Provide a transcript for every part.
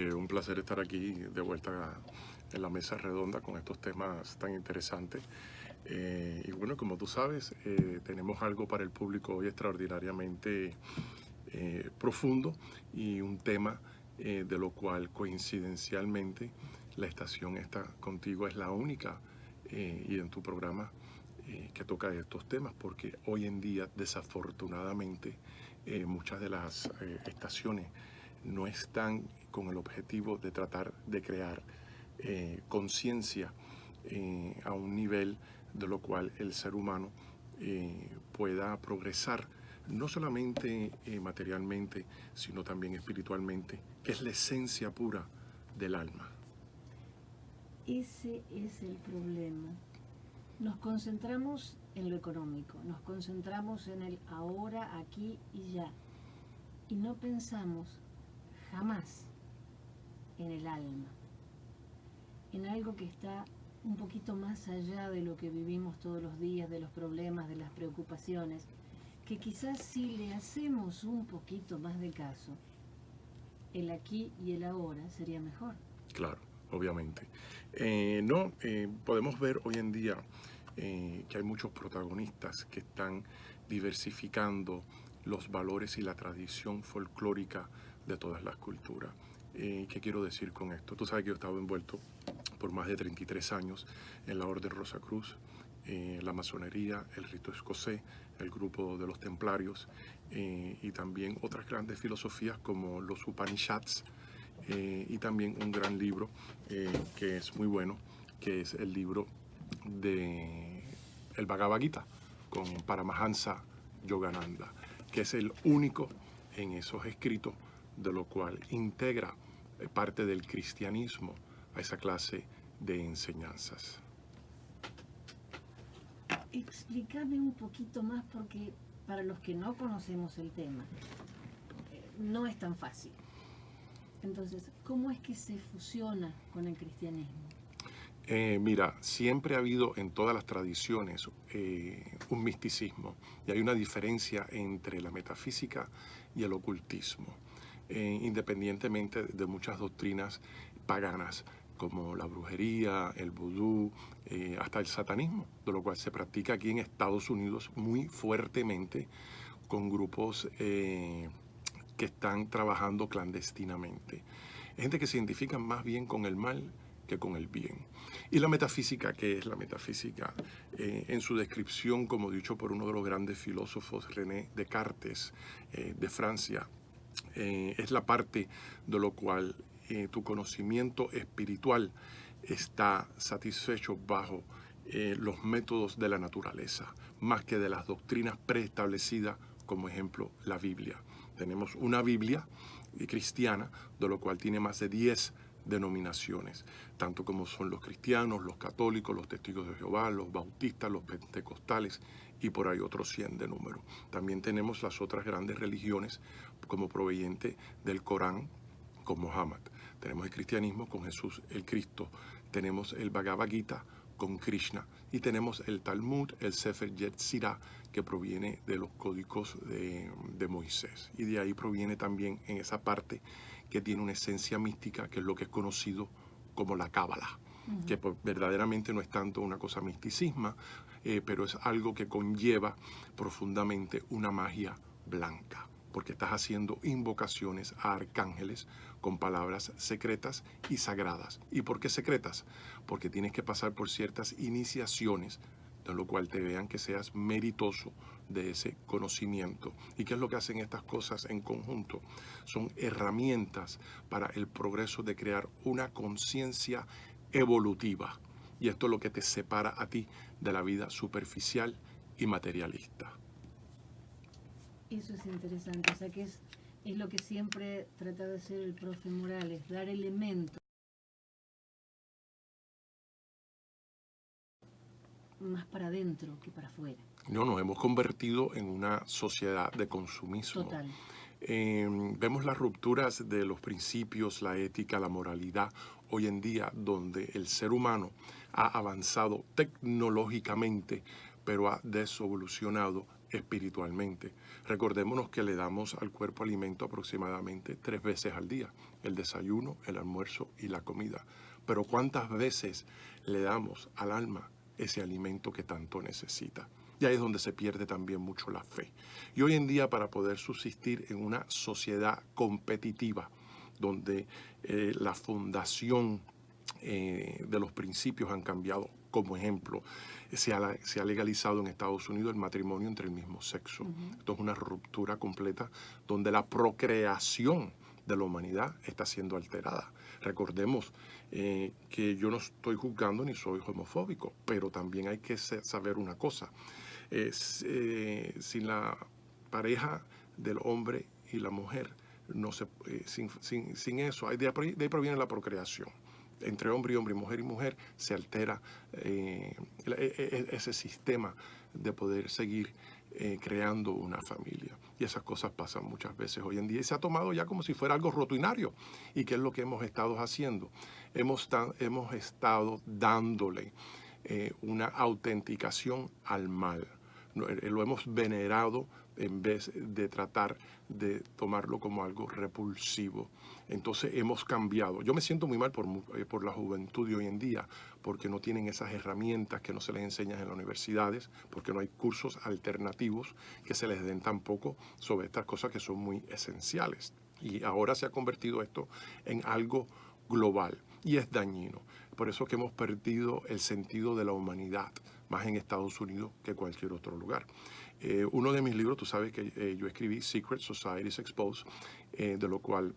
Un placer estar aquí de vuelta en la mesa redonda con estos temas tan interesantes. Y bueno, como tú sabes, tenemos algo para el público hoy extraordinariamente profundo y un tema de lo cual coincidencialmente la estación esta contigo es la única y en tu programa que toca estos temas, porque hoy en día desafortunadamente muchas de las estaciones no están con el objetivo de tratar de crear conciencia a un nivel de lo cual el ser humano pueda progresar, no solamente materialmente, sino también espiritualmente, que es la esencia pura del alma. Ese es el problema. Nos concentramos en lo económico, nos concentramos en el ahora, aquí y ya. Y no pensamos jamás en el alma, en algo que está un poquito más allá de lo que vivimos todos los días, de los problemas, de las preocupaciones, que quizás si le hacemos un poquito más de caso, el aquí y el ahora sería mejor. Claro, obviamente. Podemos ver hoy en día que hay muchos protagonistas que están diversificando los valores y la tradición folclórica de todas las culturas. ¿Qué quiero decir con esto? Tú sabes que yo he estado envuelto por más de 33 años en la Orden Rosacruz, la masonería, el rito escocés, el grupo de los templarios y también otras grandes filosofías como los Upanishads, y también un gran libro que es muy bueno, que es el libro de el Bhagavad Gita con Paramahansa Yogananda, que es el único en esos escritos de lo cual integra parte del cristianismo a esa clase de enseñanzas. Explícame un poquito más porque para los que no conocemos el tema, no es tan fácil. Entonces, ¿cómo es que se fusiona con el cristianismo? Mira, siempre ha habido en todas las tradiciones un misticismo y hay una diferencia entre la metafísica y el ocultismo, independientemente de muchas doctrinas paganas como la brujería, el vudú, hasta el satanismo, de lo cual se practica aquí en Estados Unidos muy fuertemente con grupos que están trabajando clandestinamente. Hay gente que se identifica más bien con el mal que con el bien. Y la metafísica, ¿qué es la metafísica? En su descripción, como dicho por uno de los grandes filósofos, René Descartes, de Francia, es la parte de lo cual tu conocimiento espiritual está satisfecho bajo los métodos de la naturaleza, más que de las doctrinas preestablecidas, como ejemplo la Biblia. Tenemos una Biblia cristiana, de lo cual tiene más de 10 denominaciones, tanto como son los cristianos, los católicos, los testigos de Jehová, los bautistas, los pentecostales y por ahí otros 100 de número. También tenemos las otras grandes religiones como proveniente del Corán, con Mohammed. Tenemos el cristianismo con Jesús el Cristo, tenemos el Bhagavad Gita con Krishna y tenemos el Talmud, el Sefer Yetzirah, que proviene de los códigos de Moisés. Y de ahí proviene también en esa parte que tiene una esencia mística, que es lo que es conocido como la Cábala, que pues, verdaderamente no es tanto una cosa misticisma, pero es algo que conlleva profundamente una magia blanca, porque estás haciendo invocaciones a arcángeles con palabras secretas y sagradas. ¿Y por qué secretas? Porque tienes que pasar por ciertas iniciaciones, de lo cual te vean que seas meritoso de ese conocimiento. ¿Y qué es lo que hacen estas cosas en conjunto? Son herramientas para el progreso de crear una conciencia evolutiva. Y esto es lo que te separa a ti de la vida superficial y materialista. Eso es interesante, o sea que es lo que siempre trata de hacer el profe Morales, dar elementos más para adentro que para afuera. No, nos hemos convertido en una sociedad de consumismo. Total. Vemos las rupturas de los principios, la ética, la moralidad hoy en día, donde el ser humano ha avanzado tecnológicamente, pero ha desevolucionado espiritualmente. Recordémonos que le damos al cuerpo alimento aproximadamente 3 veces al día, el desayuno, el almuerzo y la comida. Pero ¿cuántas veces le damos al alma ese alimento que tanto necesita? Y ahí es donde se pierde también mucho la fe. Y hoy en día, para poder subsistir en una sociedad competitiva, donde la fundación de los principios han cambiado, como ejemplo, se ha legalizado en Estados Unidos el matrimonio entre el mismo sexo. Esto es una ruptura completa donde la procreación de la humanidad está siendo alterada. Recordemos que yo no estoy juzgando ni soy homofóbico, pero también hay que saber una cosa. Sin la pareja del hombre y la mujer, no se, sin eso, de ahí proviene la procreación. Entre hombre y hombre, mujer y mujer, se altera ese sistema de poder seguir creando una familia. Y esas cosas pasan muchas veces hoy en día. Y se ha tomado ya como si fuera algo rutinario. ¿Y qué es lo que hemos estado haciendo? Hemos estado dándole una autenticación al mal. Lo hemos venerado en vez de tratar de tomarlo como algo repulsivo. Entonces hemos cambiado. Yo me siento muy mal por la juventud de hoy en día, porque no tienen esas herramientas que no se les enseñan en las universidades, porque no hay cursos alternativos que se les den tampoco sobre estas cosas que son muy esenciales. Y ahora se ha convertido esto en algo global y es dañino. Por eso que hemos perdido el sentido de la humanidad, más en Estados Unidos que cualquier otro lugar. Uno de mis libros, tú sabes que yo escribí Secret Societies Exposed, de lo cual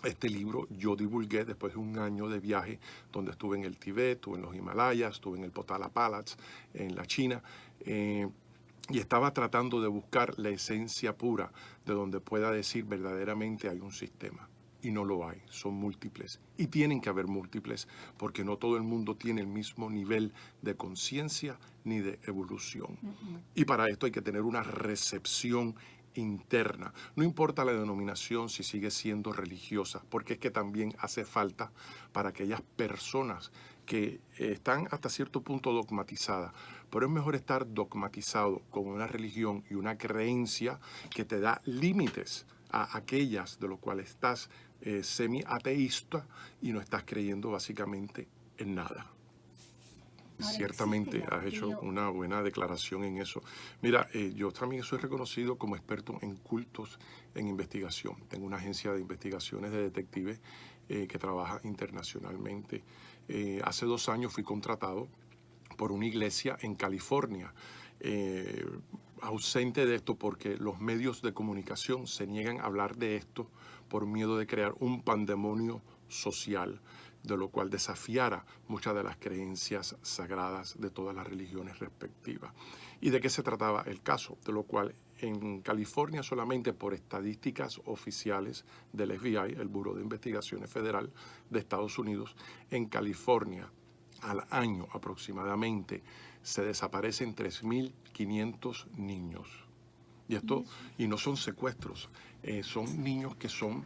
este libro yo divulgué después de un año de viaje donde estuve en el Tíbet, estuve en los Himalayas, estuve en el Potala Palats, en la China, y estaba tratando de buscar la esencia pura de donde pueda decir verdaderamente hay un sistema. Y no lo hay, son múltiples. Y tienen que haber múltiples porque no todo el mundo tiene el mismo nivel de conciencia ni de evolución. Y para esto hay que tener una recepción interna. No importa la denominación si sigue siendo religiosa, porque es que también hace falta para aquellas personas que están hasta cierto punto dogmatizadas. Pero es mejor estar dogmatizado con una religión y una creencia que te da límites a aquellas de lo cual estás semi-ateísta y no estás creyendo básicamente en nada. Ahora, Ciertamente has hecho una buena declaración en eso. Mira, yo también soy reconocido como experto en cultos en investigación. Tengo una agencia de investigaciones de detectives que trabaja internacionalmente. Hace 2 años fui contratado por una iglesia en California, ausente de esto porque los medios de comunicación se niegan a hablar de esto por miedo de crear un pandemonio social, de lo cual desafiara muchas de las creencias sagradas de todas las religiones respectivas. ¿Y de qué se trataba el caso? De lo cual en California, solamente por estadísticas oficiales del FBI, el Buró de Investigaciones Federal de Estados Unidos, en California al año aproximadamente se desaparecen 3.500 niños. Y no son secuestros, son niños que son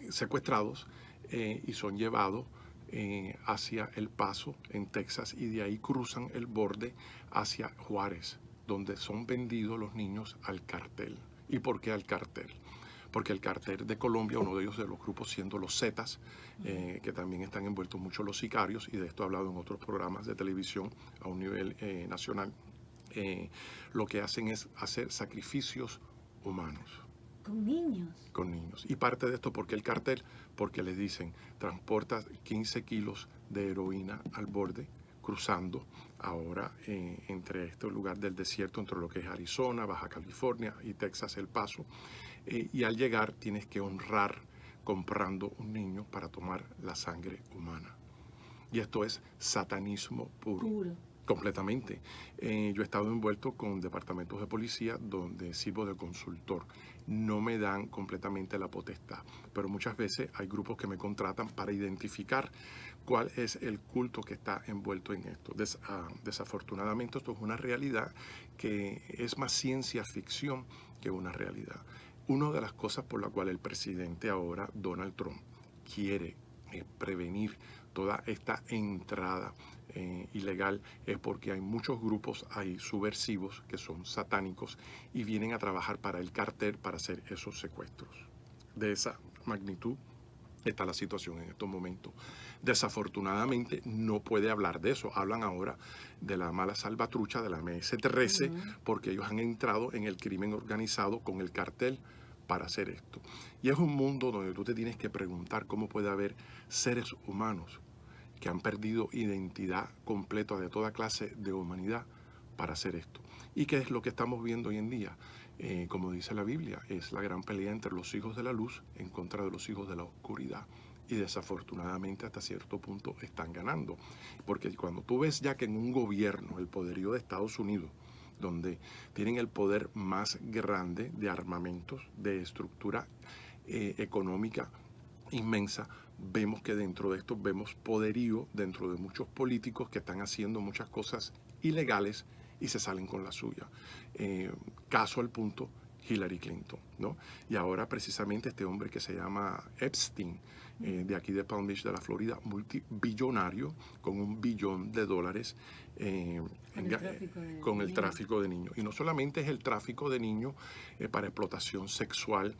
secuestrados y son llevados hacia El Paso, en Texas, y de ahí cruzan el borde hacia Juárez, donde son vendidos los niños al cartel. ¿Y por qué al cartel? Porque el cartel de Colombia, uno de ellos de los grupos siendo los Zetas, que también están envueltos mucho los sicarios, y de esto he hablado en otros programas de televisión a un nivel nacional, lo que hacen es hacer sacrificios humanos. ¿Con niños? Con niños. Y parte de esto, ¿porque el cartel? Porque les dicen, transporta 15 kilos de heroína al borde, cruzando ahora entre este lugar del desierto, entre lo que es Arizona, Baja California y Texas, El Paso. Y al llegar tienes que honrar comprando un niño para tomar la sangre humana. Y esto es satanismo puro. Completamente. Yo he estado envuelto con departamentos de policía donde sirvo de consultor. No me dan completamente la potestad, pero muchas veces hay grupos que me contratan para identificar cuál es el culto que está envuelto en esto. Desafortunadamente esto es una realidad que es más ciencia ficción que una realidad. Una de las cosas por la cual el presidente ahora, Donald Trump, quiere prevenir toda esta entrada ilegal, es porque hay muchos grupos ahí subversivos que son satánicos y vienen a trabajar para el cartel para hacer esos secuestros. De esa magnitud está la situación en estos momentos. Desafortunadamente no puede hablar de eso. Hablan ahora de la mala salvatrucha de la MS-13 porque ellos han entrado en el crimen organizado con el cartel para hacer esto. Y es un mundo donde tú te tienes que preguntar cómo puede haber seres humanos que han perdido identidad completa de toda clase de humanidad para hacer esto. ¿Y qué es lo que estamos viendo hoy en día? Como dice la Biblia, es la gran pelea entre los hijos de la luz en contra de los hijos de la oscuridad. Y desafortunadamente hasta cierto punto están ganando. Porque cuando tú ves ya que en un gobierno, el poderío de Estados Unidos, donde tienen el poder más grande de armamentos, de estructura económica inmensa, vemos que dentro de esto vemos poderío dentro de muchos políticos que están haciendo muchas cosas ilegales y se salen con la suya. Caso al punto, Hillary Clinton, ¿no? Y ahora precisamente este hombre que se llama Epstein, de aquí de Palm Beach, de la Florida, multibillonario, con $1 billón con el tráfico de niños. Y no solamente es el tráfico de niños para explotación sexual,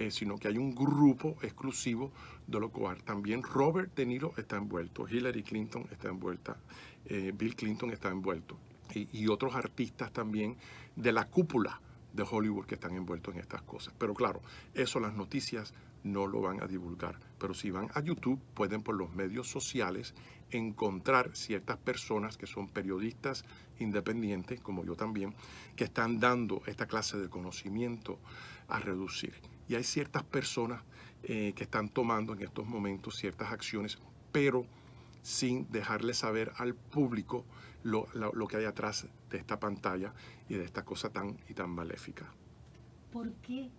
sino que hay un grupo exclusivo de lo cual también Robert De Niro está envuelto, Hillary Clinton está envuelta, Bill Clinton está envuelto, y otros artistas también de la cúpula de Hollywood que están envueltos en estas cosas. Pero claro, eso las noticias no lo van a divulgar. Pero si van a YouTube, pueden por los medios sociales encontrar ciertas personas que son periodistas independientes, como yo también, que están dando esta clase de conocimiento a reducir. Y hay ciertas personas que están tomando en estos momentos ciertas acciones, pero sin dejarle saber al público lo que hay atrás de esta pantalla y de esta cosa tan maléfica. ¿Por qué?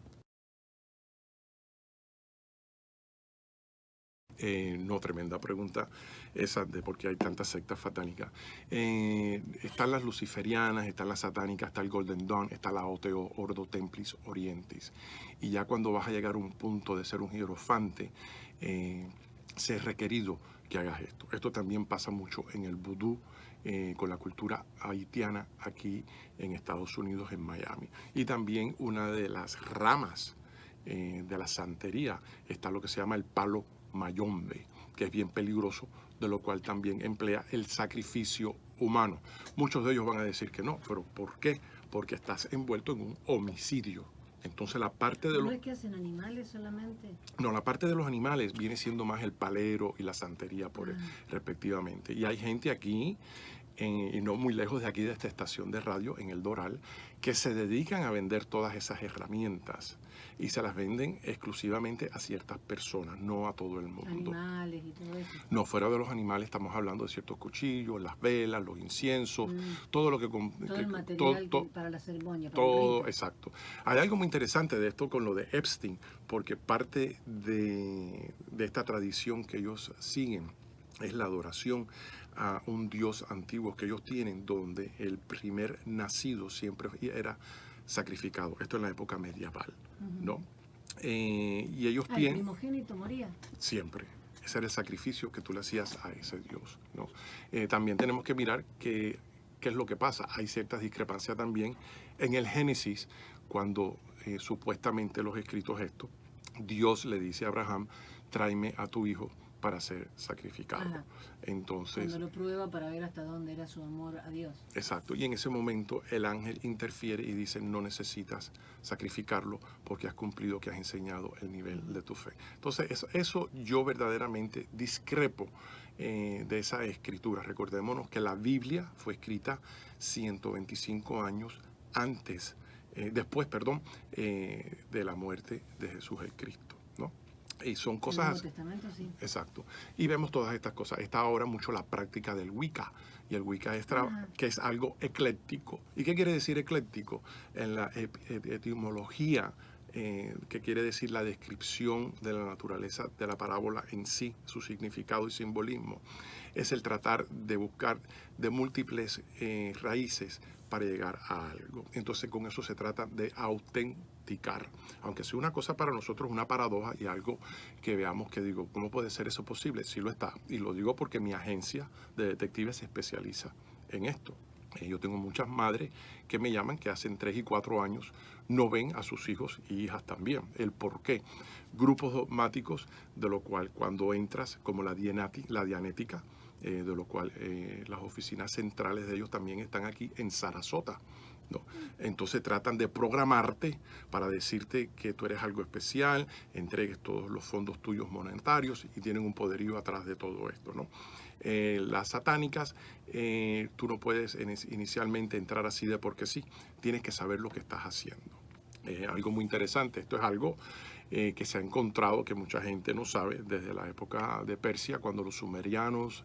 No, tremenda pregunta esa de por qué hay tantas sectas satánicas. Están las luciferianas, están las satánicas, está el Golden Dawn, está la OTO, Ordo Templis Orientis. Y ya cuando vas a llegar a un punto de ser un hierofante, se es requerido que hagas esto. Esto también pasa mucho en el vudú, con la cultura haitiana aquí en Estados Unidos, en Miami. Y también una de las ramas de la santería está lo que se llama el palo mayombe, que es bien peligroso, de lo cual también emplea el sacrificio humano. Muchos de ellos van a decir que no, pero ¿por qué? Porque estás envuelto en un homicidio. Entonces la parte de ¿No los... es que hacen animales solamente? No, la parte de los animales viene siendo más el palero y la santería respectivamente. Y hay gente aquí, y no muy lejos de aquí, de esta estación de radio, en el Doral, que se dedican a vender todas esas herramientas y se las venden exclusivamente a ciertas personas, no a todo el mundo. Animales y todo eso. No, fuera de los animales estamos hablando de ciertos cuchillos, las velas, los inciensos, todo lo que... Todo el material para la ceremonia. Para todo, exacto. Hay algo muy interesante de esto con lo de Epstein, porque parte de esta tradición que ellos siguen es la adoración a un dios antiguo que ellos tienen, donde el primer nacido siempre era sacrificado. Esto en la época medieval, ¿no? Y ellos el primogénito moría. Siempre. Ese era el sacrificio que tú le hacías a ese dios, ¿no? También tenemos que mirar qué es lo que pasa. Hay ciertas discrepancias también en el Génesis, cuando supuestamente los escritos esto, Dios le dice a Abraham, tráeme a tu hijo para ser sacrificado. Ajá. Entonces, cuando lo prueba para ver hasta dónde era su amor a Dios. Exacto. Y en ese momento el ángel interfiere y dice, no necesitas sacrificarlo porque has cumplido, que has enseñado el nivel de tu fe. Entonces, eso yo verdaderamente discrepo de esa escritura. Recordémonos que la Biblia fue escrita 125 años después de la muerte de Jesús el Cristo, ¿no? Y son cosas... El Nuevo Testamento, sí. Exacto. Y vemos todas estas cosas. Está ahora mucho la práctica del Wicca. Y el Wicca es, que es algo ecléctico. ¿Y qué quiere decir ecléctico? En la etimología, que quiere decir la descripción de la naturaleza de la parábola en sí, su significado y simbolismo, es el tratar de buscar de múltiples raíces para llegar a algo. Entonces con eso se trata de practicar. Aunque sea una cosa para nosotros una paradoja y algo que veamos que digo, ¿cómo puede ser eso posible? Sí lo está. Y lo digo porque mi agencia de detectives se especializa en esto. Yo tengo muchas madres que me llaman que hacen 3 y 4 años no ven a sus hijos y hijas también. ¿El por qué? Grupos dogmáticos, de lo cual cuando entras, como la Dianética, de lo cual las oficinas centrales de ellos también están aquí en Sarasota, ¿no? Entonces tratan de programarte para decirte que tú eres algo especial, entregues todos los fondos tuyos monetarios y tienen un poderío atrás de todo esto, ¿no? Las satánicas, tú no puedes inicialmente entrar así de porque sí, tienes que saber lo que estás haciendo. Algo muy interesante, esto es algo que se ha encontrado que mucha gente no sabe desde la época de Persia, cuando los sumerianos,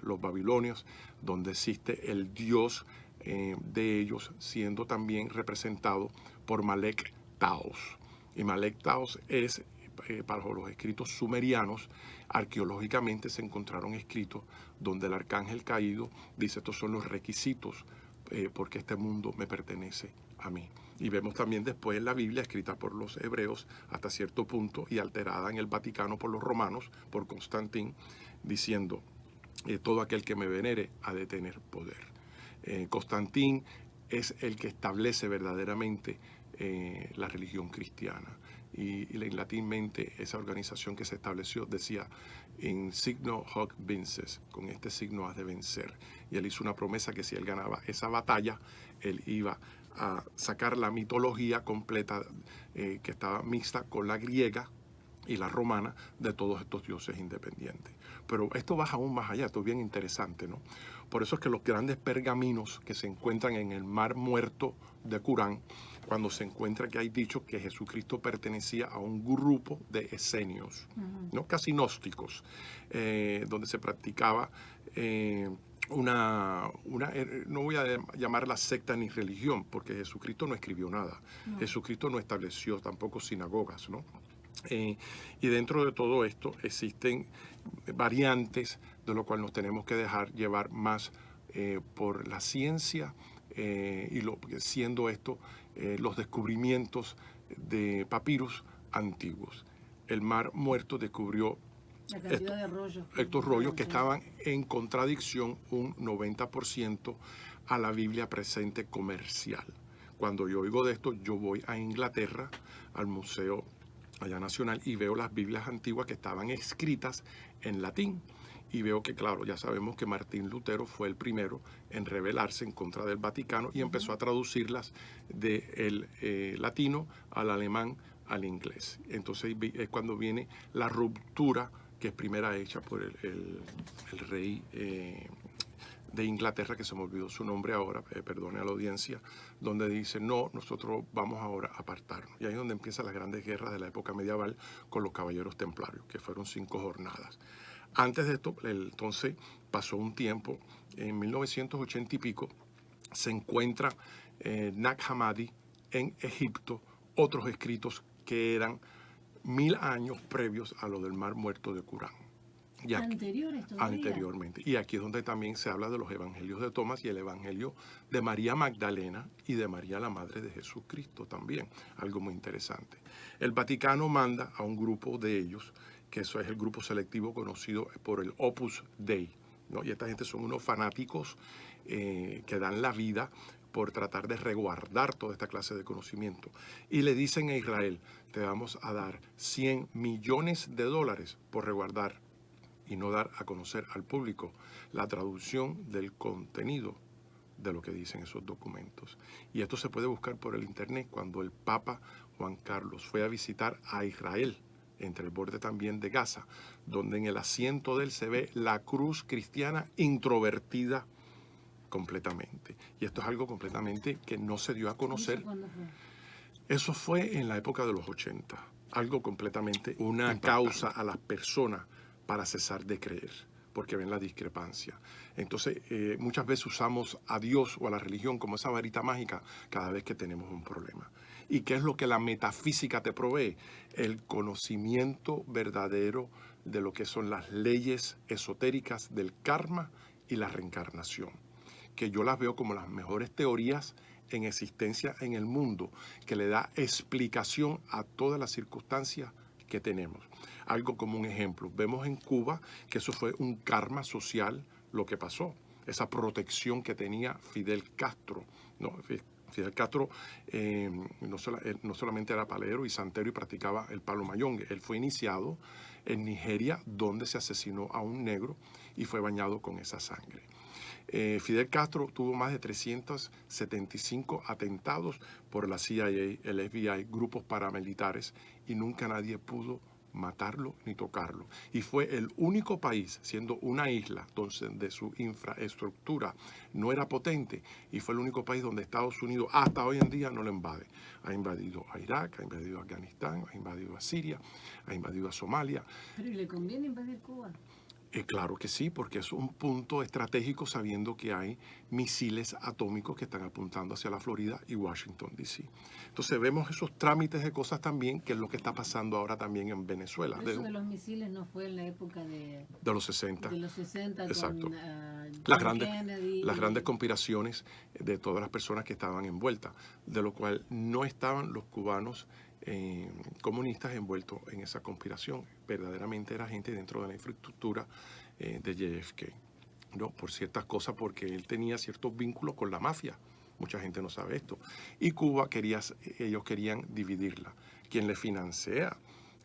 los babilonios, donde existe el dios de ellos siendo también representado por Malek Taos. Y Malek Taos es, para los escritos sumerianos, arqueológicamente se encontraron escritos donde el arcángel caído dice: estos son los requisitos porque este mundo me pertenece a mí. Y vemos también después en la Biblia, escrita por los hebreos hasta cierto punto y alterada en el Vaticano por los romanos, por Constantín, diciendo: todo aquel que me venere ha de tener poder. Constantín es el que establece verdaderamente la religión cristiana. Y en latinmente esa organización que se estableció decía: in signo hoc vinces, con este signo has de vencer. Y él hizo una promesa que si él ganaba esa batalla, él iba a sacar la mitología completa que estaba mixta con la griega y la romana de todos estos dioses independientes. Pero esto va aún más allá, esto es bien interesante, ¿no? Por eso es que los grandes pergaminos que se encuentran en el Mar Muerto de Corán, cuando se encuentra que hay dicho que Jesucristo pertenecía a un grupo de esenios, ¿no? Casi gnósticos, donde se practicaba no voy a llamarla secta ni religión, porque Jesucristo no escribió nada. No. Jesucristo no estableció tampoco sinagogas, ¿no? Y dentro de todo esto existen variantes de lo cual nos tenemos que dejar llevar más por la ciencia y siendo esto los descubrimientos de papiros antiguos. El Mar Muerto descubrió estos rollos que estaban en contradicción un 90% a la Biblia presente comercial. Cuando yo oigo de esto, yo voy a Inglaterra, al Museo allá nacional, y veo las Biblias antiguas que estaban escritas en latín. Y veo que, claro, ya sabemos que Martín Lutero fue el primero en rebelarse en contra del Vaticano y empezó a traducirlas del latino al alemán al inglés. Entonces es cuando viene la ruptura, que es primera hecha por el rey de Inglaterra, que se me olvidó su nombre ahora, perdone a la audiencia, donde dice: no, nosotros vamos ahora a apartarnos. Y ahí es donde empiezan las grandes guerras de la época medieval con los caballeros templarios, que fueron 5 jornadas. Antes de esto, entonces, pasó un tiempo, en 1980 y pico, se encuentra Nag Hammadi en Egipto, otros escritos que eran 1000 años previos a lo del Mar Muerto de Corán. Anteriormente. Y aquí es donde también se habla de los evangelios de Tomás y el evangelio de María Magdalena y de María, la madre de Jesucristo también. Algo muy interesante. El Vaticano manda a un grupo de ellos, que eso es el grupo selectivo conocido por el Opus Dei, ¿no? Y esta gente son unos fanáticos que dan la vida por tratar de resguardar toda esta clase de conocimiento. Y le dicen a Israel: te vamos a dar $100 millones por resguardar y no dar a conocer al público la traducción del contenido de lo que dicen esos documentos. Y esto se puede buscar por el internet. Cuando el Papa Juan Carlos fue a visitar a Israel, entre el borde también de Gaza, donde en el asiento de él se ve la cruz cristiana introvertida completamente. Y esto es algo completamente que no se dio a conocer. ¿Cuándo fue? Eso fue en la época de los 80. Algo completamente, una causa a las personas para cesar de creer, porque ven la discrepancia. Entonces, muchas veces usamos a Dios o a la religión como esa varita mágica cada vez que tenemos un problema. ¿Y qué es lo que la metafísica te provee? El conocimiento verdadero de lo que son las leyes esotéricas del karma y la reencarnación, que yo las veo como las mejores teorías en existencia en el mundo que le da explicación a todas las circunstancias que tenemos. Algo como un ejemplo, vemos en Cuba que eso fue un karma social lo que pasó, esa protección que tenía Fidel Castro, ¿no? Fidel Castro no solamente era palero y santero y practicaba el palo mayongue, él fue iniciado en Nigeria, donde se asesinó a un negro y fue bañado con esa sangre. Fidel Castro tuvo más de 375 atentados por la CIA, el FBI, grupos paramilitares, y nunca nadie pudo matarlo ni tocarlo. Y fue el único país, siendo una isla donde su infraestructura no era potente, y fue el único país donde Estados Unidos hasta hoy en día no lo invade. Ha invadido a Irak, ha invadido a Afganistán, ha invadido a Siria, ha invadido a Somalia. ¿Pero le conviene invadir Cuba? Claro que sí, porque es un punto estratégico sabiendo que hay misiles atómicos que están apuntando hacia la Florida y Washington, D.C. Entonces vemos esos trámites de cosas también, que es lo que está pasando ahora también en Venezuela. Pero eso de los misiles no fue en la época de los 60. De los 60 Exacto. Con Las grandes conspiraciones de todas las personas que estaban envueltas, de lo cual no estaban los cubanos comunistas envueltos en esa conspiración. Verdaderamente era gente dentro de la infraestructura de JFK, ¿no? Por ciertas cosas, porque él tenía ciertos vínculos con la mafia. Mucha gente no sabe esto. Y Cuba ellos querían dividirla. Quien le financia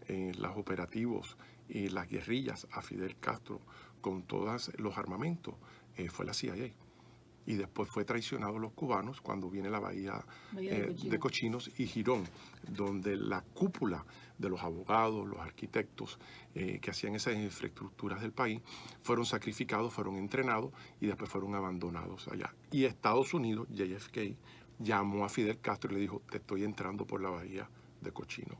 los operativos y las guerrillas a Fidel Castro con todos los armamentos fue la CIA. Y después fue traicionado los cubanos cuando viene la bahía de Cochinos y Girón, donde la cúpula de los abogados, los arquitectos que hacían esas infraestructuras del país, fueron sacrificados, fueron entrenados y después fueron abandonados allá. Y Estados Unidos, JFK, llamó a Fidel Castro y le dijo, te estoy entrando por la bahía de Cochinos.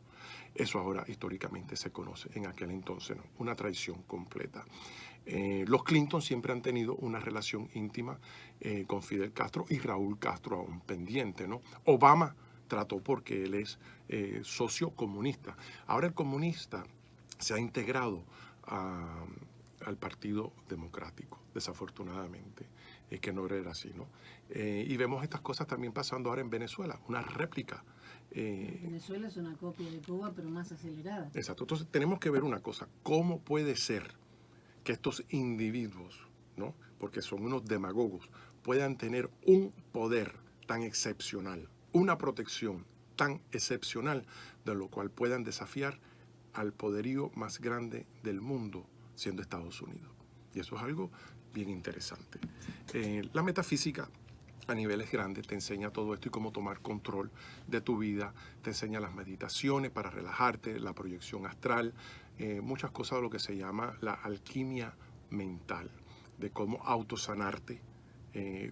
Eso ahora históricamente se conoce, en aquel entonces no, una traición completa. Los Clinton siempre han tenido una relación íntima con Fidel Castro y Raúl Castro aún pendiente, ¿no? Obama trató porque él es socio comunista. Ahora el comunista se ha integrado al Partido Democrático, desafortunadamente, que no era así, ¿no? Y vemos estas cosas también pasando ahora en Venezuela, una réplica. Venezuela es una copia de Cuba, pero más acelerada. Exacto. Entonces tenemos que ver una cosa, ¿cómo puede ser que estos individuos, ¿no? Porque son unos demagogos, puedan tener un poder tan excepcional, una protección tan excepcional, de lo cual puedan desafiar al poderío más grande del mundo, siendo Estados Unidos? Y eso es algo bien interesante. La metafísica a niveles grandes te enseña todo esto y cómo tomar control de tu vida, te enseña las meditaciones para relajarte, la proyección astral, muchas cosas de lo que se llama la alquimia mental, de cómo autosanarte,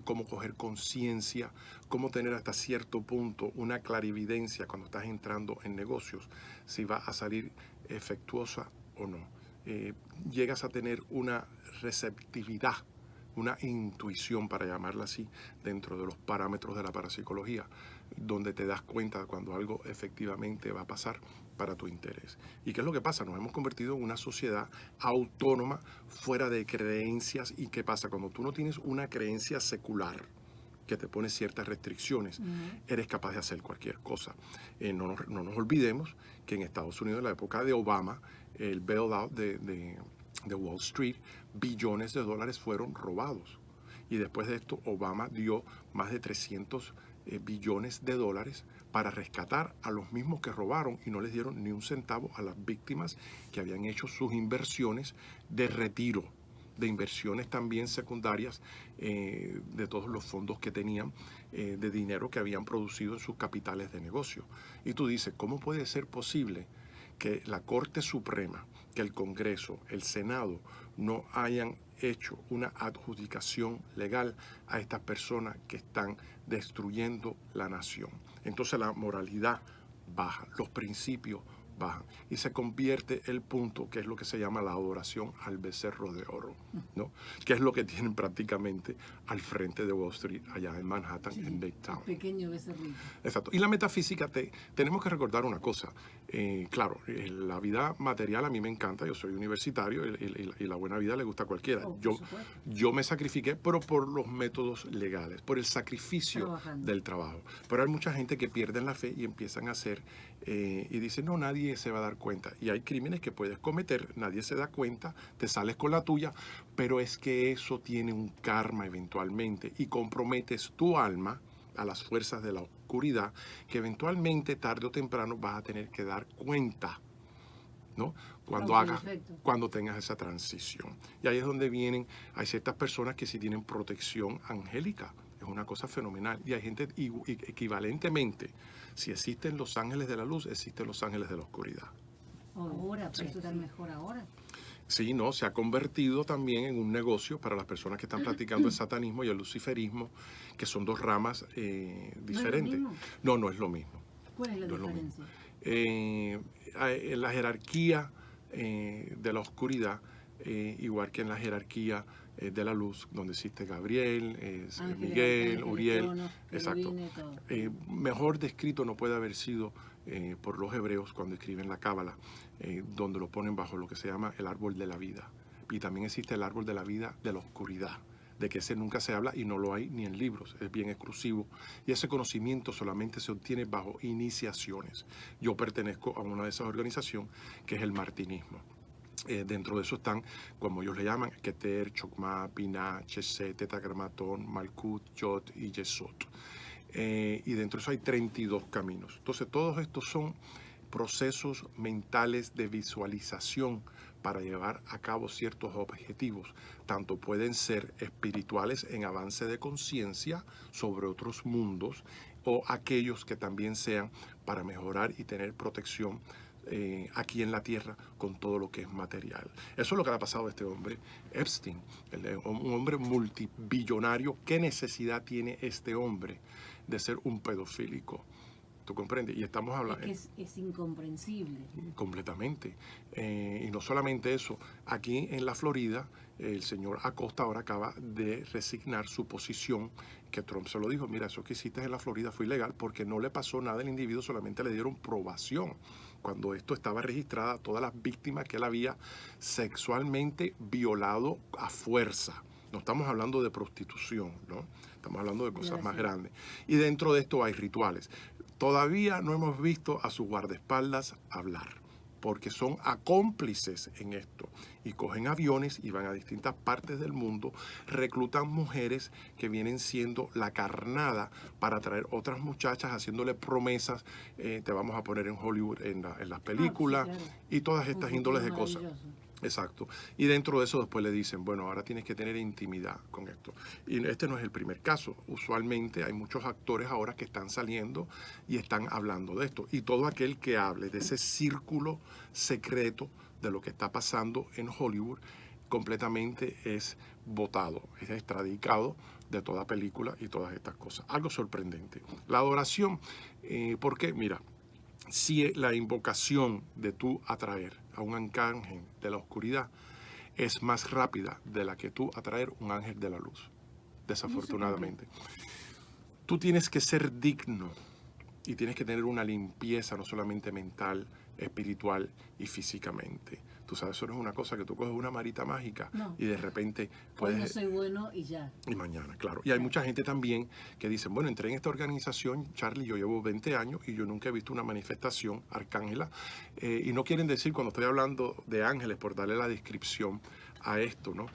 cómo coger conciencia, cómo tener hasta cierto punto una clarividencia cuando estás entrando en negocios, si va a salir efectuosa o no. Llegas a tener una receptividad, una intuición, para llamarla así, dentro de los parámetros de la parapsicología, donde te das cuenta cuando algo efectivamente va a pasar para tu interés. ¿Y qué es lo que pasa? Nos hemos convertido en una sociedad autónoma, fuera de creencias. ¿Y qué pasa? Cuando tú no tienes una creencia secular que te pone ciertas restricciones, eres capaz de hacer cualquier cosa. No nos olvidemos que en Estados Unidos, en la época de Obama, el bailout de Wall Street, billones de dólares fueron robados. Y después de esto, Obama dio más de 300 billones de dólares para rescatar a los mismos que robaron y no les dieron ni un centavo a las víctimas que habían hecho sus inversiones de retiro, de inversiones también secundarias, de todos los fondos que tenían, de dinero que habían producido en sus capitales de negocio. Y tú dices, ¿cómo puede ser posible que la Corte Suprema, que el Congreso, el Senado, no hayan hecho una adjudicación legal a estas personas que están destruyendo la nación? Entonces la moralidad baja, los principios bajan y se convierte el punto, que es lo que se llama la adoración al becerro de oro, ¿no? Que es lo que tienen prácticamente al frente de Wall Street, allá en Manhattan, sí, en Midtown. Pequeño becerrito. Exacto. Y la metafísica, tenemos que recordar una cosa, Claro, la vida material a mí me encanta, yo soy universitario y la buena vida le gusta a cualquiera. Oh, por Yo, supuesto. yo me sacrifiqué, pero por los métodos legales, por el sacrificio Trabajando. del trabajo. Pero hay mucha gente que pierden la fe y empiezan a hacer y dicen, no, nadie se va a dar cuenta. Y hay crímenes que puedes cometer, nadie se da cuenta, te sales con la tuya, pero es que eso tiene un karma eventualmente y comprometes tu alma a las fuerzas de la oscuridad, que eventualmente, tarde o temprano, vas a tener que dar cuenta, ¿no? Cuando tengas esa transición. Y ahí es donde hay ciertas personas que sí tienen protección angélica. Es una cosa fenomenal. Y hay gente equivalentemente, si existen los ángeles de la luz, existen los ángeles de la oscuridad. Ahora, pero esto está mejor ahora. Sí, no, se ha convertido también en un negocio para las personas que están practicando el satanismo y el luciferismo, que son dos ramas diferentes. ¿No es lo mismo? No, no es lo mismo. ¿Cuál es la No es lo mismo. diferencia? En la jerarquía de la oscuridad, igual que en la jerarquía de la luz, donde existe Gabriel, Miguel, Uriel, exacto. Mejor descrito no puede haber sido por los hebreos cuando escriben la Cábala, donde lo ponen bajo lo que se llama el árbol de la vida. Y también existe el árbol de la vida de la oscuridad, de que ese nunca se habla y no lo hay ni en libros, es bien exclusivo. Y ese conocimiento solamente se obtiene bajo iniciaciones. Yo pertenezco a una de esas organizaciones que es el martinismo. Dentro de eso están, como ellos le llaman, Keter, Chokmah, Binah, Chesed, Tetragrammatón, Malkut, Yod y Yesod. Y dentro de eso hay 32 caminos. Entonces todos estos son procesos mentales de visualización para llevar a cabo ciertos objetivos. Tanto pueden ser espirituales en avance de conciencia sobre otros mundos o aquellos que también sean para mejorar y tener protección aquí en la tierra con todo lo que es material. Eso es lo que le ha pasado a este hombre, Epstein, un hombre multibillonario. ¿Qué necesidad tiene este hombre de ser un pedofílico? ¿Tú comprendes? Y estamos hablando... Es incomprensible. Completamente. Y no solamente eso, aquí en la Florida, el señor Acosta ahora acaba de resignar su posición, que Trump se lo dijo, mira, eso que hiciste en la Florida fue ilegal porque no le pasó nada al individuo, solamente le dieron probación. Cuando esto estaba registrada, todas las víctimas que él había sexualmente violado a fuerza. No estamos hablando de prostitución, ¿no? Estamos hablando de cosas más grandes. Y dentro de esto hay rituales. Todavía no hemos visto a sus guardaespaldas hablar, porque son acómplices en esto. Y cogen aviones y van a distintas partes del mundo, reclutan mujeres que vienen siendo la carnada para traer otras muchachas, haciéndole promesas, te vamos a poner en Hollywood, en las películas, sí, claro. Y todas estas índoles de cosas. Exacto. Y dentro de eso después le dicen, bueno, ahora tienes que tener intimidad con esto. Y este no es el primer caso. Usualmente hay muchos actores ahora que están saliendo y están hablando de esto. Y todo aquel que hable de ese círculo secreto de lo que está pasando en Hollywood completamente es votado, es extradicado de toda película y todas estas cosas. Algo sorprendente. La adoración, ¿por qué? Mira, si la invocación de tú atraer a un arcángel de la oscuridad es más rápida de la que tú atraer un ángel de la luz, desafortunadamente. Tú tienes que ser digno y tienes que tener una limpieza no solamente mental, espiritual y físicamente. Tú sabes, eso no es una cosa que tú coges una marita mágica y de repente puedes... Hoy no soy bueno y ya. Y mañana, claro. Y hay mucha gente también que dice, bueno, entré en esta organización, Charlie, yo llevo 20 años y yo nunca he visto una manifestación arcángela. Y no quieren decir, cuando estoy hablando de ángeles, por darle la descripción a esto, ¿no?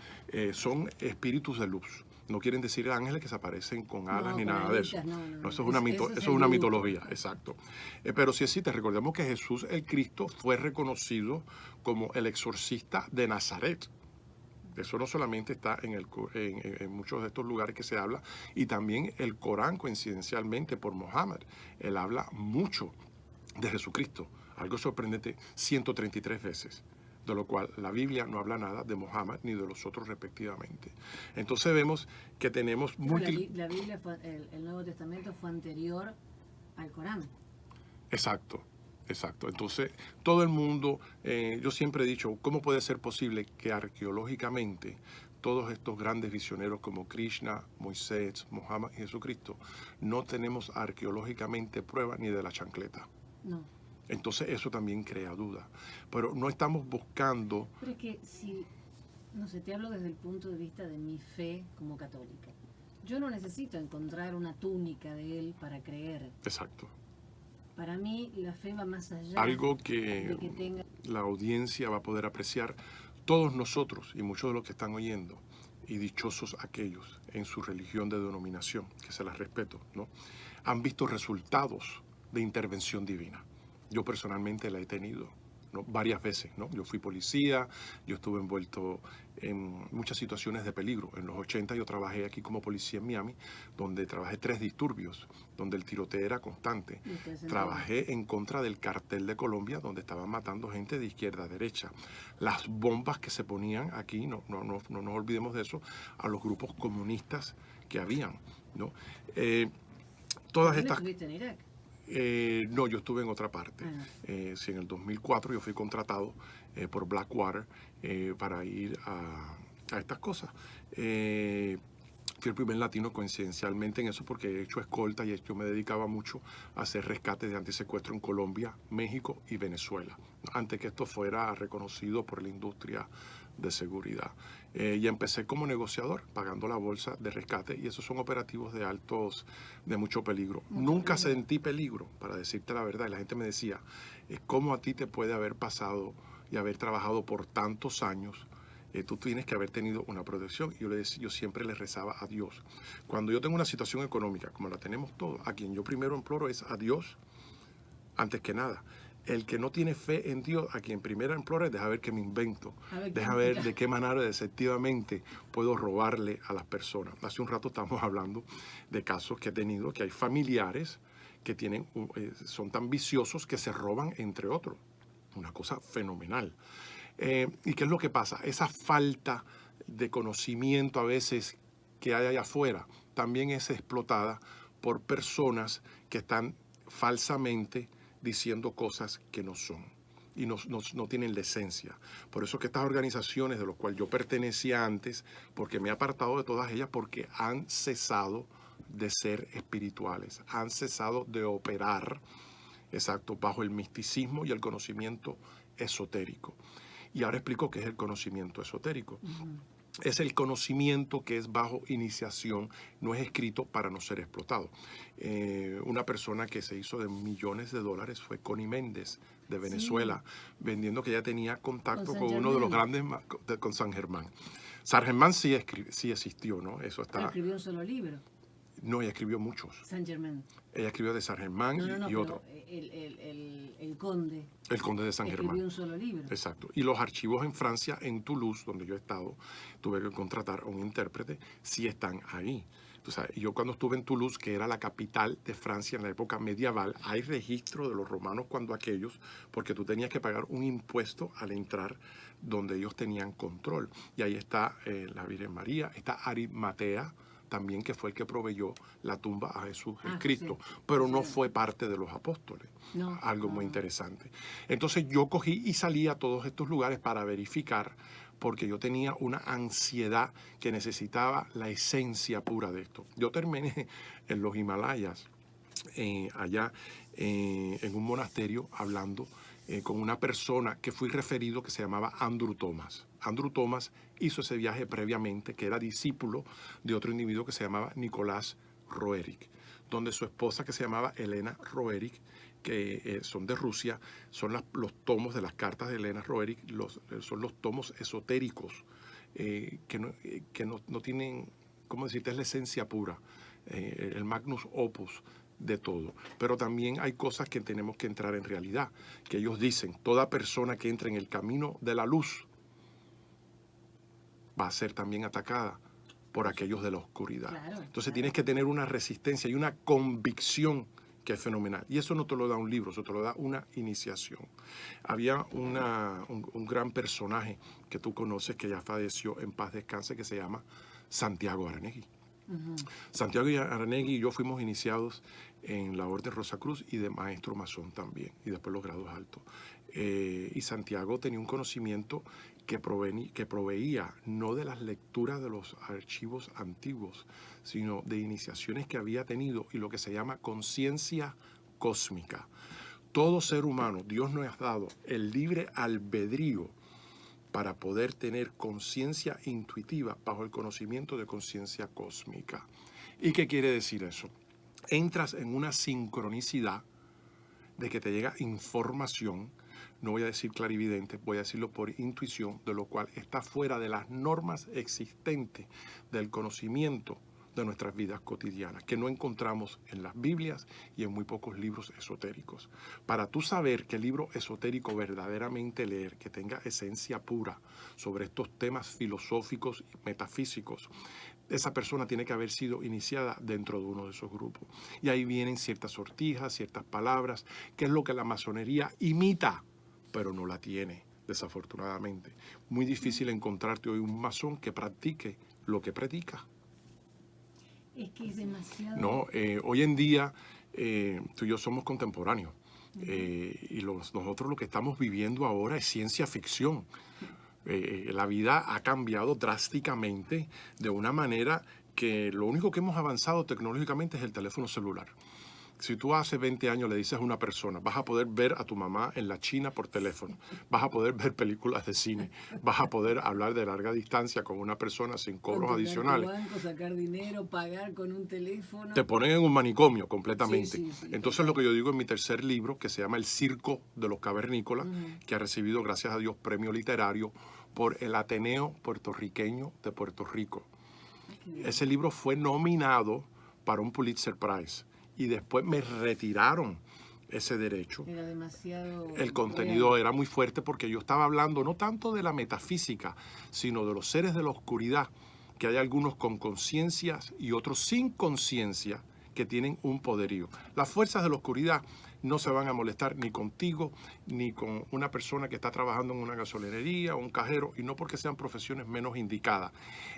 Son espíritus de luz. No quieren decir ángeles que se aparecen con alas ni nada de eso. No, eso es una mitología, exacto. Pero sí existe. Recordemos que Jesús el Cristo fue reconocido como el exorcista de Nazaret. Eso no solamente está en muchos de estos lugares que se habla, y también el Corán, coincidencialmente, por Mohammed. Él habla mucho de Jesucristo, algo sorprendente, 133 veces. De lo cual la Biblia no habla nada de Mohammed ni de los otros respectivamente. Entonces vemos que tenemos múltiples... La Biblia, el Nuevo Testamento fue anterior al Corán. Exacto. Entonces, todo el mundo, yo siempre he dicho, ¿cómo puede ser posible que arqueológicamente todos estos grandes visioneros como Krishna, Moisés, Mohammed y Jesucristo, no tenemos arqueológicamente pruebas ni de la chancleta? No. Entonces eso también crea duda. Pero no estamos buscando... Pero es que si, no sé, te hablo desde el punto de vista de mi fe como católica. Yo no necesito encontrar una túnica de él para creer. Exacto. Para mí la fe va más allá Algo de que que tenga... la audiencia va a poder apreciar, todos nosotros y muchos de los que están oyendo, y dichosos aquellos en su religión de denominación, que se las respeto, ¿no? Han visto resultados de intervención divina. Yo personalmente la he tenido, ¿no? Varias veces, ¿no? Yo fui policía, yo estuve envuelto en muchas situaciones de peligro. En los 80 yo trabajé aquí como policía en Miami, donde trabajé 3 disturbios, donde el tiroteo era constante. Trabajé en contra del cartel de Colombia, donde estaban matando gente de izquierda a derecha. Las bombas que se ponían aquí, no nos olvidemos de eso, a los grupos comunistas que habían, ¿no? Todas estas... ¿Estuviste en Irak? No, yo estuve en otra parte. Sí, en el 2004 yo fui contratado por Blackwater para ir a estas cosas. Fui el primer latino coincidencialmente en eso porque he hecho escolta y yo me dedicaba mucho a hacer rescates de antisecuestro en Colombia, México y Venezuela, antes que esto fuera reconocido por la industria de seguridad. Y empecé como negociador, pagando la bolsa de rescate, y esos son operativos de mucho peligro. Nunca sentí peligro, para decirte la verdad, y la gente me decía, ¿cómo a ti te puede haber pasado y haber trabajado por tantos años? Tú tienes que haber tenido una protección. Y yo siempre le rezaba a Dios. Cuando yo tengo una situación económica, como la tenemos todos, a quien yo primero imploro es a Dios, antes que nada. El que no tiene fe en Dios, a quien primero implora es deja ver qué me invento, deja ver de qué manera deceptivamente puedo robarle a las personas. Hace un rato estamos hablando de casos que he tenido, que hay familiares que son tan viciosos que se roban entre otros. Una cosa fenomenal. ¿Y qué es lo que pasa? Esa falta de conocimiento a veces que hay allá afuera también es explotada por personas que están falsamente diciendo cosas que no son y no tienen la esencia. Por eso que estas organizaciones de las cuales yo pertenecía antes, porque me he apartado de todas ellas, porque han cesado de ser espirituales, han cesado de operar, exacto, bajo el misticismo y el conocimiento esotérico. Y ahora explico qué es el conocimiento esotérico. Es el conocimiento que es bajo iniciación, no es escrito para no ser explotado. Una persona que se hizo de millones de dólares fue Connie Méndez, de Venezuela, vendiendo que ella tenía contacto con uno de los grandes, con San Germán. San Germán sí existió, ¿no? Eso está... Pero escribió un solo libro. No, ella escribió muchos. San Germán. Ella escribió de San Germán y otro. El conde. El conde de San Germán. Escribió un solo libro. Exacto. Y los archivos en Francia, en Toulouse, donde yo he estado, tuve que contratar a un intérprete, sí están ahí. Entonces, yo cuando estuve en Toulouse, que era la capital de Francia en la época medieval, hay registro de los romanos cuando aquellos, porque tú tenías que pagar un impuesto al entrar donde ellos tenían control. Y ahí está la Virgen María, está Arimatea, también, que fue el que proveyó la tumba a Jesús el Cristo, sí, pero no fue parte de los apóstoles. No, algo muy interesante. Entonces yo cogí y salí a todos estos lugares para verificar, porque yo tenía una ansiedad que necesitaba la esencia pura de esto. Yo terminé en los Himalayas, allá en un monasterio, hablando con una persona que fui referido que se llamaba Andrew Thomas. Andrew Thomas hizo ese viaje previamente, que era discípulo de otro individuo que se llamaba Nicolás Roerich, donde su esposa, que se llamaba Elena Roerich, que son de Rusia, son los tomos de las cartas de Elena Roerich, son los tomos esotéricos que no tienen, ¿cómo decirte? Es la esencia pura, el magnus opus de todo. Pero también hay cosas que tenemos que entrar en realidad, que ellos dicen, toda persona que entre en el camino de la luz va a ser también atacada por aquellos de la oscuridad. Claro, entonces tienes que tener una resistencia y una convicción que es fenomenal. Y eso no te lo da un libro, eso te lo da una iniciación. Había un gran personaje que tú conoces, que ya falleció, en paz descanse, que se llama Santiago Aranegui. Santiago Aranegui y yo fuimos iniciados en la Orden Rosacruz y de maestro masón también, y después los grados altos. Y Santiago tenía un conocimiento que proveía no de las lecturas de los archivos antiguos, sino de iniciaciones que había tenido y lo que se llama conciencia cósmica. Todo ser humano, Dios nos ha dado el libre albedrío para poder tener conciencia intuitiva bajo el conocimiento de conciencia cósmica. ¿Y qué quiere decir eso? Entras en una sincronicidad de que te llega información, no voy a decir clarividente, voy a decirlo por intuición, de lo cual está fuera de las normas existentes del conocimiento de nuestras vidas cotidianas, que no encontramos en las Biblias y en muy pocos libros esotéricos. Para tú saber qué libro esotérico verdaderamente leer, que tenga esencia pura sobre estos temas filosóficos y metafísicos, esa persona tiene que haber sido iniciada dentro de uno de esos grupos. Y ahí vienen ciertas sortijas, ciertas palabras, que es lo que la masonería imita, pero no la tiene, desafortunadamente. Muy difícil encontrarte hoy un masón que practique lo que predica. Es que es demasiado... No, hoy en día tú y yo somos contemporáneos. Y nosotros lo que estamos viviendo ahora es ciencia ficción. La vida ha cambiado drásticamente de una manera que lo único que hemos avanzado tecnológicamente es el teléfono celular. Si tú hace 20 años le dices a una persona, vas a poder ver a tu mamá en la China por teléfono, vas a poder ver películas de cine, vas a poder hablar de larga distancia con una persona sin cobros adicionales. Banco, sacar dinero, pagar con un teléfono. Te ponen en un manicomio completamente. Sí. Entonces lo que yo digo en mi tercer libro, que se llama El Circo de los Cavernícolas, que ha recibido, gracias a Dios, premio literario por el Ateneo Puertorriqueño de Puerto Rico. Ese libro fue nominado para un Pulitzer Prize. Y después me retiraron ese derecho. Era demasiado... El contenido era muy fuerte porque yo estaba hablando no tanto de la metafísica, sino de los seres de la oscuridad, que hay algunos con conciencias y otros sin conciencia que tienen un poderío. Las fuerzas de la oscuridad no se van a molestar ni contigo, ni con una persona que está trabajando en una gasolinería o un cajero, y no porque sean profesiones menos indicadas.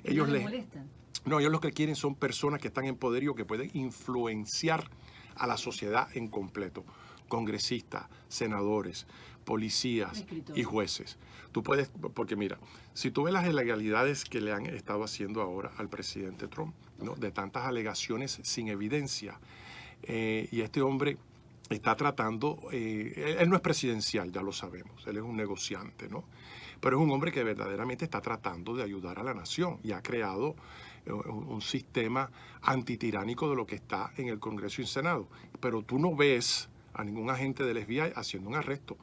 Ellos les molestan. No, ellos lo que quieren son personas que están en poderío, que pueden influenciar a la sociedad en completo. Congresistas, senadores, policías y jueces. Tú puedes, porque mira, si tú ves las ilegalidades que le han estado haciendo ahora al presidente Trump, ¿no? De tantas alegaciones sin evidencia, y este hombre está tratando, él no es presidencial, ya lo sabemos, él es un negociante, ¿no? Pero es un hombre que verdaderamente está tratando de ayudar a la nación y ha creado un sistema antitiránico de lo que está en el Congreso y el Senado. Pero tú no ves a ningún agente del FBI haciendo un arresto.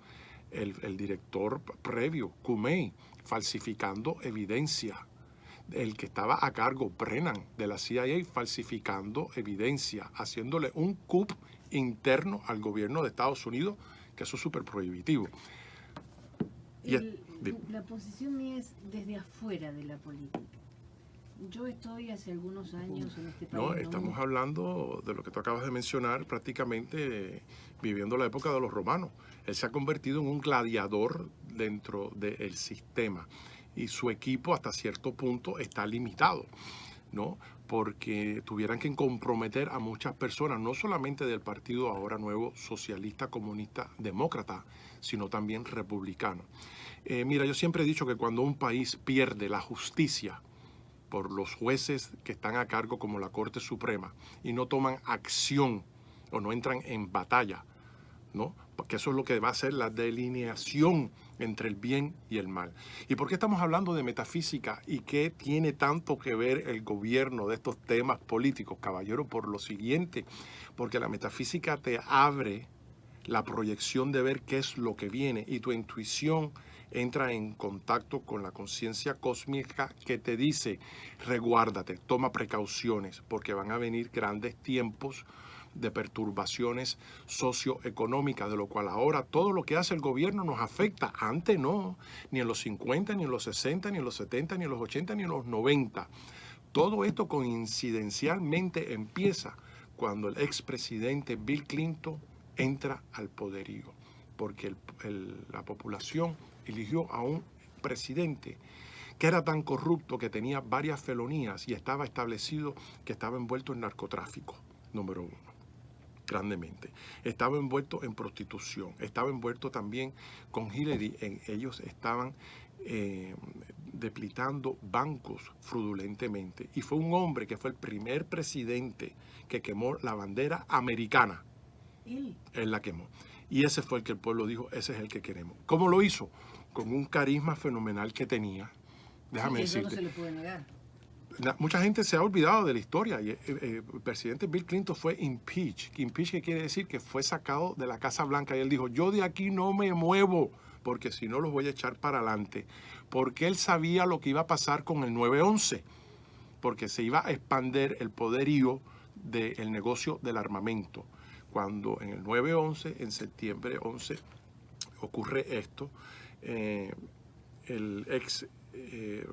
El director previo, Comey, falsificando evidencia. El que estaba a cargo, Brennan, de la CIA, falsificando evidencia, haciéndole un coup interno al gobierno de Estados Unidos, que eso es súper prohibitivo. La posición mía es desde afuera de la política. Yo estoy hace algunos años en este país. No, estamos hablando de lo que tú acabas de mencionar, prácticamente viviendo la época de los romanos. Él se ha convertido en un gladiador dentro del sistema y su equipo hasta cierto punto está limitado, ¿no? Porque tuvieran que comprometer a muchas personas, no solamente del partido ahora nuevo socialista, comunista, demócrata, sino también republicano. Mira, yo siempre he dicho que cuando un país pierde la justicia por los jueces que están a cargo como la Corte Suprema y no toman acción o no entran en batalla, ¿no? Porque eso es lo que va a ser la delineación entre el bien y el mal. ¿Y por qué estamos hablando de metafísica y qué tiene tanto que ver el gobierno de estos temas políticos, caballero? Por lo siguiente, porque la metafísica te abre la proyección de ver qué es lo que viene y tu intuición entra en contacto con la conciencia cósmica que te dice, reguárdate, toma precauciones, porque van a venir grandes tiempos de perturbaciones socioeconómicas, de lo cual ahora todo lo que hace el gobierno nos afecta. Antes no, ni en los 50, ni en los 60, ni en los 70, ni en los 80, ni en los 90. Todo esto coincidencialmente empieza cuando el expresidente Bill Clinton entra al poderío, porque la población eligió a un presidente que era tan corrupto que tenía varias felonías y estaba establecido que estaba envuelto en narcotráfico, número uno, grandemente. Estaba envuelto en prostitución, estaba envuelto también con Hillary, ellos estaban deplitando bancos fraudulentemente. Y fue un hombre que fue el primer presidente que quemó la bandera americana. Él la quemó. Y ese fue el que el pueblo dijo, ese es el que queremos. ¿Cómo lo hizo? Con un carisma fenomenal que tenía. Déjame Sí, eso no decirte. se le puede negar. Mucha gente se ha olvidado de la historia. Y, el presidente Bill Clinton fue impeached. Impeached, ¿qué quiere decir? Que fue sacado de la Casa Blanca y él dijo, yo de aquí no me muevo porque si no los voy a echar para adelante. Porque él sabía lo que iba a pasar con el 9/11, porque se iba a expandir el poderío del negocio del armamento. Cuando en el 9/11, en septiembre 11, ocurre esto, el ex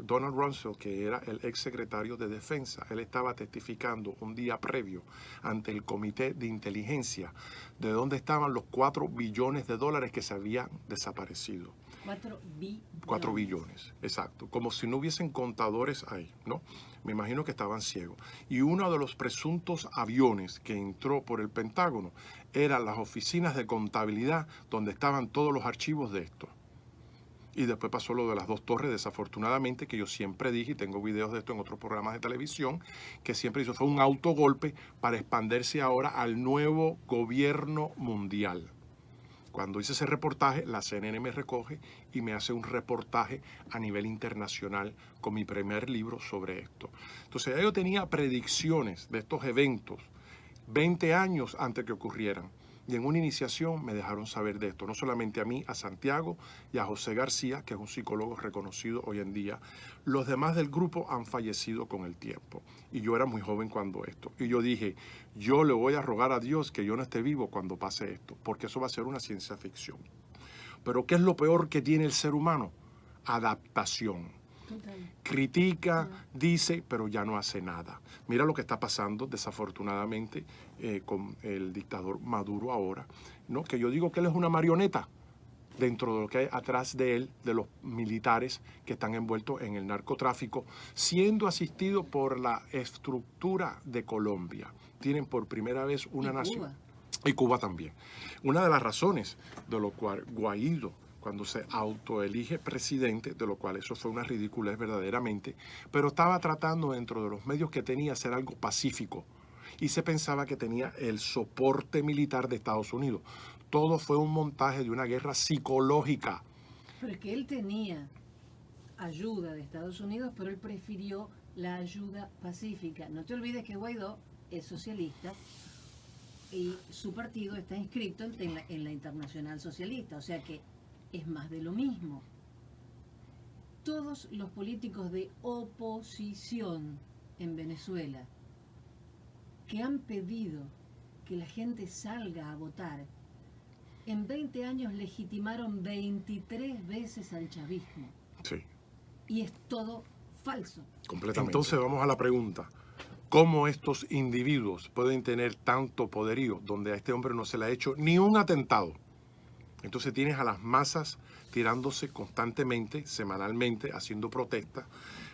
Donald Rumsfeld, que era el ex secretario de Defensa, él estaba testificando un día previo ante el Comité de Inteligencia de dónde estaban los 4 billones de dólares que se habían desaparecido. 4 billones. 4 billones, exacto. Como si no hubiesen contadores ahí, ¿no? Me imagino que estaban ciegos. Y uno de los presuntos aviones que entró por el Pentágono eran las oficinas de contabilidad donde estaban todos los archivos de esto. Y después pasó lo de las 2 torres, desafortunadamente, que yo siempre dije, y tengo videos de esto en otros programas de televisión, que siempre hizo, fue un autogolpe para expandirse ahora al nuevo gobierno mundial. Cuando hice ese reportaje, la CNN me recoge y me hace un reportaje a nivel internacional con mi primer libro sobre esto. Entonces, ya yo tenía predicciones de estos eventos 20 años antes que ocurrieran. Y en una iniciación me dejaron saber de esto, no solamente a mí, a Santiago y a José García, que es un psicólogo reconocido hoy en día. Los demás del grupo han fallecido con el tiempo. Y yo era muy joven cuando esto. Y yo dije, yo le voy a rogar a Dios que yo no esté vivo cuando pase esto, porque eso va a ser una ciencia ficción. Pero ¿qué es lo peor que tiene el ser humano? Adaptación. Total. Critica, dice, pero ya no hace nada. Mira lo que está pasando, desafortunadamente, con el dictador Maduro ahora, ¿no? Que yo digo que él es una marioneta dentro de lo que hay atrás de él, de los militares que están envueltos en el narcotráfico, siendo asistido por la estructura de Colombia. Tienen por primera vez una nación. Y Cuba también. Una de las razones de lo cual Guaidó, cuando se autoelige presidente, de lo cual eso fue una ridiculez verdaderamente, pero estaba tratando dentro de los medios que tenía hacer algo pacífico y se pensaba que tenía el soporte militar de Estados Unidos. Todo fue un montaje de una guerra psicológica. Pero es que él tenía ayuda de Estados Unidos, pero él prefirió la ayuda pacífica. No te olvides que Guaidó es socialista y su partido está inscrito en la Internacional Socialista, o sea que es más de lo mismo. Todos los políticos de oposición en Venezuela que han pedido que la gente salga a votar, en 20 años legitimaron 23 veces al chavismo. Sí. Y es todo falso. Completamente. Entonces vamos a la pregunta. ¿Cómo estos individuos pueden tener tanto poderío donde a este hombre no se le ha hecho ni un atentado? Entonces tienes a las masas tirándose constantemente, semanalmente, haciendo protestas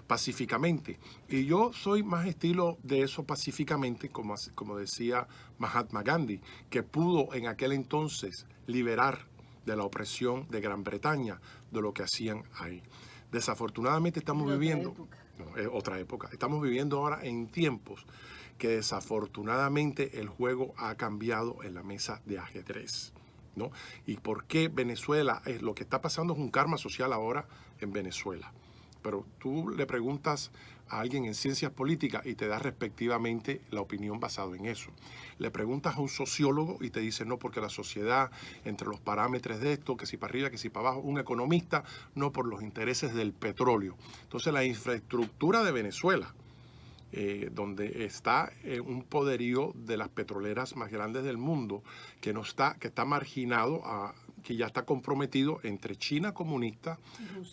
pacíficamente. Y yo soy más estilo de eso pacíficamente, como decía Mahatma Gandhi, que pudo en aquel entonces liberar de la opresión de Gran Bretaña, de lo que hacían ahí. Desafortunadamente estamos viviendo... No, es otra época. Estamos viviendo ahora en tiempos que desafortunadamente el juego ha cambiado en la mesa de ajedrez, ¿no? ¿Y por qué Venezuela? Lo que está pasando es un karma social ahora en Venezuela. Pero tú le preguntas a alguien en ciencias políticas y te da respectivamente la opinión basada en eso. Le preguntas a un sociólogo y te dice no, porque la sociedad, entre los parámetros de esto, que si para arriba, que si para abajo, un economista, no por los intereses del petróleo. Entonces la infraestructura de Venezuela, donde está un poderío de las petroleras más grandes del mundo, que está marginado, que ya está comprometido entre China comunista,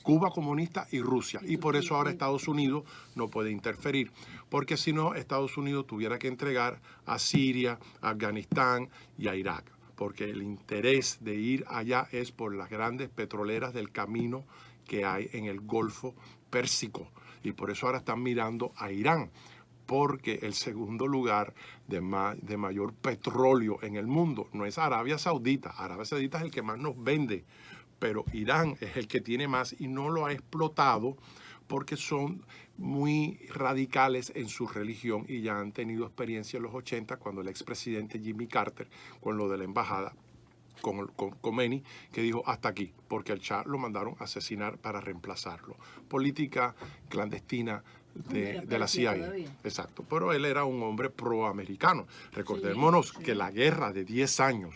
Cuba comunista y Rusia. Y por eso ahora Estados Unidos no puede interferir, porque si no, Estados Unidos tuviera que entregar a Siria, a Afganistán y a Irak, porque el interés de ir allá es por las grandes petroleras del camino que hay en el Golfo Pérsico. Y por eso ahora están mirando a Irán, porque el segundo lugar de mayor petróleo en el mundo no es Arabia Saudita. Arabia Saudita es el que más nos vende, pero Irán es el que tiene más y no lo ha explotado porque son muy radicales en su religión y ya han tenido experiencia en los 80 cuando el expresidente Jimmy Carter, con lo de la embajada, con Khomeini, que dijo hasta aquí, porque al Shah lo mandaron a asesinar para reemplazarlo. Política clandestina de la CIA. Todavía. Exacto, pero él era un hombre proamericano. Recordémonos Sí, sí. que la guerra de 10 años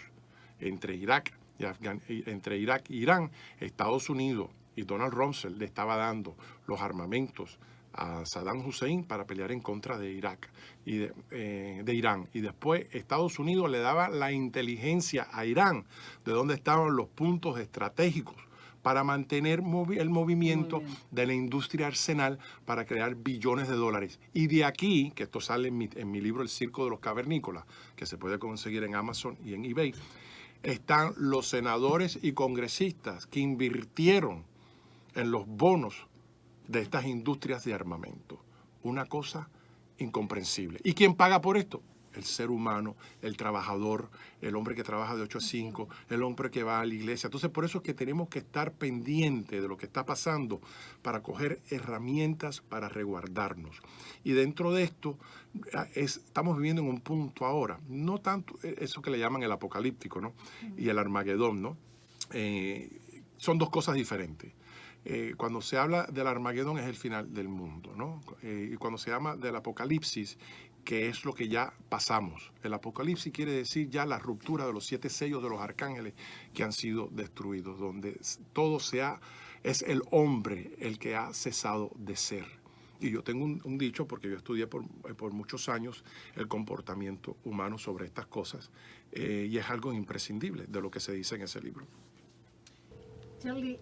entre Irak entre Irak e Irán, Estados Unidos y Donald Rumsfeld le estaba dando los armamentos a Saddam Hussein para pelear en contra de Irak y de Irán. Y después Estados Unidos le daba la inteligencia a Irán de dónde estaban los puntos estratégicos para mantener el movimiento de la industria arsenal para crear billones de dólares. Y de aquí, que esto sale en mi libro El Circo de los Cavernícolas, que se puede conseguir en Amazon y en eBay, están los senadores y congresistas que invirtieron en los bonos de estas industrias de armamento. Una cosa incomprensible. ¿Y quién paga por esto? El ser humano, el trabajador, el hombre que trabaja de 8 a 5, el hombre que va a la iglesia. Entonces, por eso es que tenemos que estar pendientes de lo que está pasando para coger herramientas para resguardarnos. Y dentro de esto, estamos viviendo en un punto ahora, no tanto eso que le llaman el apocalíptico, ¿no? Y el Armagedón, ¿no? Son dos cosas diferentes. Cuando se habla del Armagedón es el final del mundo, ¿no? Y cuando se llama del Apocalipsis, que es lo que ya pasamos. El Apocalipsis quiere decir ya la ruptura de los 7 sellos de los arcángeles que han sido destruidos, donde todo es el hombre el que ha cesado de ser. Y yo tengo un dicho, porque yo estudié por muchos años el comportamiento humano sobre estas cosas, y es algo imprescindible de lo que se dice en ese libro. Charlie,